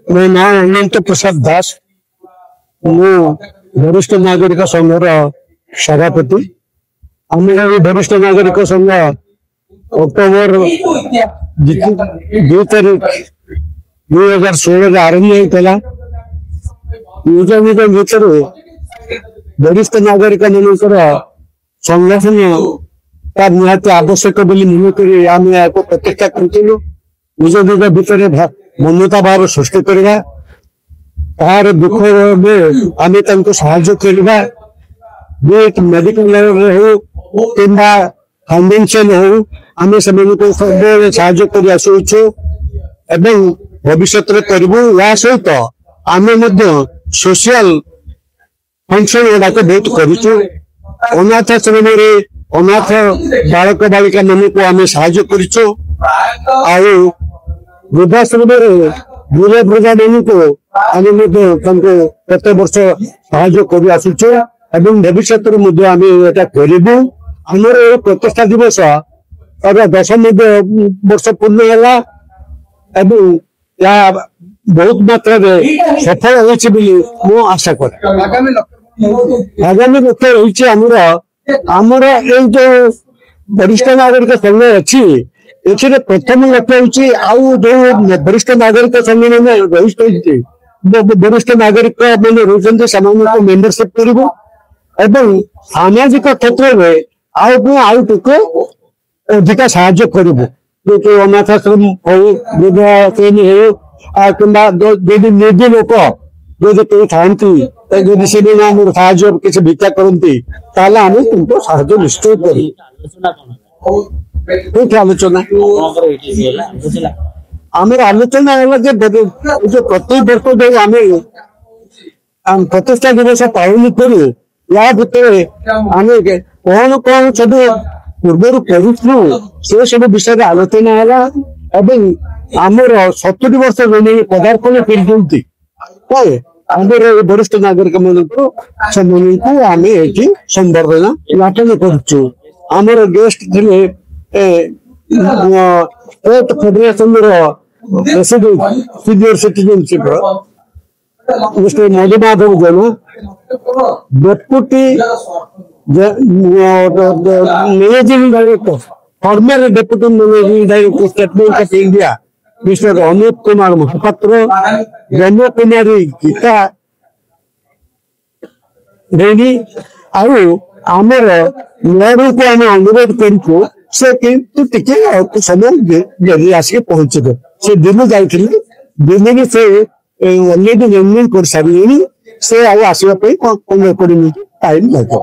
ମୋ ନାଁ ଅନନ୍ତ ପ୍ରସାଦ ଦାସ। ମୁଁ ବରିଷ୍ଠ ନାଗରିକ ସଂଘର ସଭାପତି। ଆମର ବରିଷ୍ଠ ନାଗରିକ ସଂଘ ଅକ୍ଟୋବର 2 ତାରିଖ 2016 ଆରମ୍ଭ ହୋଇଥିଲା। ନିଜ ନିଜ ଭିତରୁ ବରିଷ୍ଠ ନାଗରିକ ମାନଙ୍କର ସଂଗଠନ ତାର ନିହାତି ଆବଶ୍ୟକ ବୋଲି ମନେ କରି ଆମେ ଏହାକୁ ପ୍ରତିଷ୍ଠା କରିଥିଲୁ। ନିଜ ନିଜ ଭିତରେ ମମତା ଭାବ ସୃଷ୍ଟି କରିବା, ତାହାର ଦୁଃଖ ଆମେ ତାଙ୍କୁ ସାହାଯ୍ୟ କରିବା, ମେଡିକାଲ ଲେଭେଲରେ ହଉ କିମ୍ବା ଫାଇନାନ୍ସିଆଲ ହଉ ଆମେ ସେମାନଙ୍କୁ ସବୁବେଳେ ସାହାଯ୍ୟ କରି ଆସୁଛୁ ଏବଂ ଭବିଷ୍ୟତରେ କରିବୁ। ଏହା ସହିତ ଆମେ ମଧ୍ୟ ସୋସିଆଲ ଫଙ୍କସନ ଗୁଡାକ ବହୁତ କରୁଛୁ। ଅନାଥ ଆଶ୍ରମରେ ଅନାଥ ବାଳକ ବାଳିକା ମାନଙ୍କୁ ଆମେ ସାହାଯ୍ୟ କରିଛୁ। ଆଉ ବୃଦ୍ଧାଶ୍ରମରେ ବୃଦ୍ଧ ବୃଦ୍ଧା ମାନଙ୍କୁ ଆମେ ମଧ୍ୟ ତାଙ୍କୁ କେତେ ବର୍ଷ ସାହାଯ୍ୟ କରି ଆସୁଛୁ ଏବଂ ଭବିଷ୍ୟତରେ ମଧ୍ୟ ଆମେ ଏଟା କରିବୁ। ଆମର ଏହି ପ୍ରତିଷ୍ଠା ଦିବସ 10 ବର୍ଷ ପୂର୍ଣ୍ଣ ହେଲା ଏବଂ ଏହା ବହୁତ ମାତ୍ରାରେ ସଫଳ ହୋଇଛି ବୋଲି ମୁଁ ଆଶା କରେ। ଆଗାମୀ ଲକ୍ଷ୍ୟ ରହିଛି ଆମର ଏଇ ଯୋଉ ବରିଷ୍ଠ ନାଗରିକ ସଂଘ ଅଛି, ଏଥିରେ ପ୍ରଥମ ଲକ୍ଷ୍ୟ ହେଉଛି ଆଉ ଯୋଉ ବରିଷ୍ଠ ନାଗରିକ ସଂଘ ମାନେ ବରିଷ୍ଠ ନାଗରିକ ମାନେ ରହୁଛନ୍ତି ସେମାନଙ୍କୁ ମେମ୍ବରସିପ କରିବୁ ଏବଂ ସାମାଜିକ କ୍ଷେତ୍ରରେ ଆଉ ଟିକେ ଅଧିକା ସାହାଯ୍ୟ କରିବୁ। ଯୋଉ ଅନାଥ ଆଶ୍ରମ ହଉ, ବୃଦ୍ଧ ଶ୍ରେଣୀ ହଉ କିମ୍ବା ଯଦି ନିର୍ଦ୍ଧୀ ଲୋକ ଯଦି କେହି ଥାଆନ୍ତି, ଯଦି ସେମାନେ ଆମର ସାହାଯ୍ୟ କିଛି ଭିକ୍ଷା କରନ୍ତି ତାହେଲେ ଆମେ କିନ୍ତୁ ସାହାଯ୍ୟ ନିଶ୍ଚୟ କରିବୁ। ଆଲୋଚନା ଆମର ଆଲୋଚନା ହେଲା ଯେ ପ୍ରତି ବର୍ଷ ଯୋଉ ଆମେ ପ୍ରତିଷ୍ଠା ଦିବସ ପାଳନ କରୁ, ୟା ଭିତରେ ଆମେ କଣ କଣ ସବୁ ପୂର୍ବରୁ କରୁଛୁ ସେ ସବୁ ବିଷୟରେ ଆଲୋଚନା ହେଲା ଏବଂ ଆମର 70 ବର୍ଷ ଜଣେ ପଦାର୍ପଣ କରିଛନ୍ତି ଆମର ବରିଷ୍ଠ ନାଗରିକ ମାନଙ୍କୁ ସେମାନଙ୍କୁ ଆମେ ଏଠି ସମ୍ବର୍ଦ୍ଧନା ଜ୍ଞାପନ କରୁଛୁ। ଆମର ଗେଷ୍ଟ ଥିଲେ ଫେଡେରେସନର president senior citizenship mister Madhumadhab Jena, deputy managing director former deputy managing director state bank of India mister Anup Kumar Mahapatra, Brahmakumari Geeta Reddy. ଆଉ ଆମର ମେୟରଙ୍କୁ ଆମେ ଅନୁରୋଧ କରିଛୁ ସେ କିନ୍ତୁ ଟିକେ ସମୟ ଜଲ୍ଦି ଆସିକି ପହଞ୍ଚିବେ। ସେ ଦିଲ୍ଲୀ ଯାଇଥିଲେ, ଦିଲ୍ଲୀରେ ସେ ଅଲରେଡି ଜଏନିଂ କରିସାରିଲେଣି, ସେ ଆଉ ଆସିବା ପାଇଁ 15-20 ମିନିଟ ଟାଇମ ଲାଗିବ।